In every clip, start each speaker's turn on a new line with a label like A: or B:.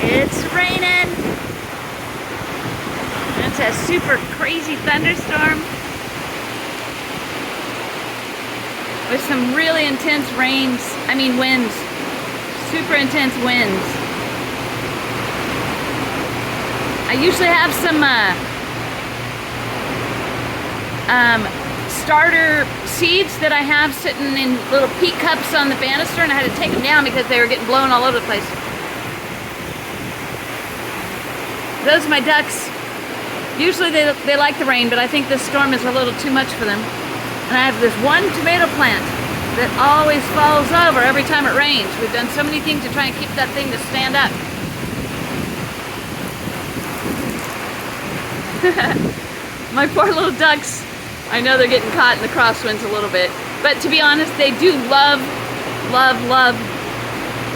A: It's raining. It's a super crazy thunderstorm with some really intense winds. Super intense winds. I usually have some starter seeds that I have sitting in little peat cups on the banister, and I had to take them down because they were getting blown all over the place. Those are my ducks. Usually they like the rain, but I think this storm is a little too much for them. And I have this one tomato plant that always falls over every time it rains. We've done so many things to try and keep that thing to stand up. My poor little ducks. I know they're getting caught in the crosswinds a little bit. But to be honest, they do love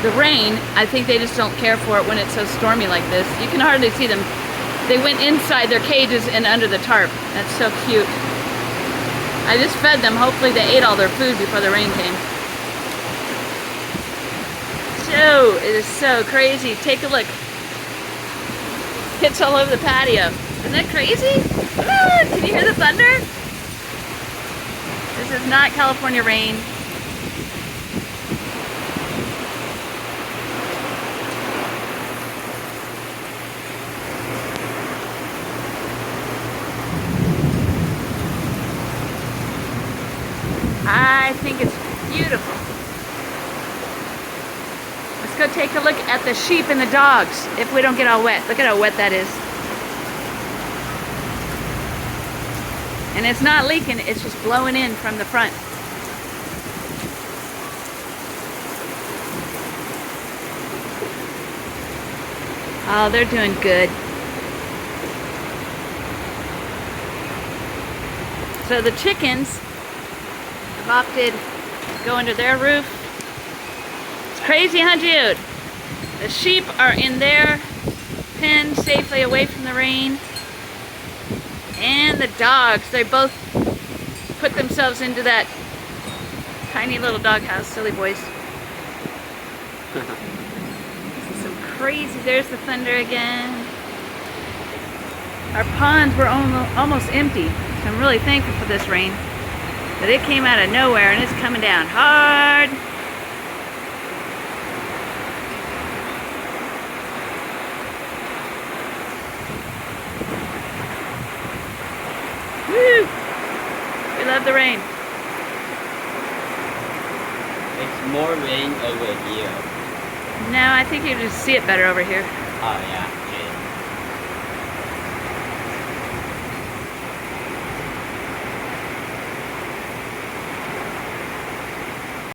A: the rain. I think they just don't care for it when it's so stormy like this. You can hardly see them. They went inside their cages and under the tarp. That's so cute. I just fed them. Hopefully they ate all their food before the rain came. So, it is so crazy. Take a look. It's all over the patio. Isn't that crazy? Ah, can you hear the thunder? This is not California rain. I think it's beautiful. Let's go take a look at the sheep and the dogs if we don't get all wet. Look at how wet that is. And it's not leaking, it's just blowing in from the front. Oh, they're doing good. So the chickens have opted to go under their roof. It's crazy, huh, Jude? The sheep are in their pen safely away from the rain. And the dogs, they both put themselves into that tiny little doghouse. Silly boys. This is some crazy, there's the thunder again. Our ponds were almost empty, so I'm really thankful for this rain. But it came out of nowhere and it's coming down hard. Woo! We love the rain.
B: It's more rain over here.
A: No, I think you just see it better over here.
B: Oh yeah.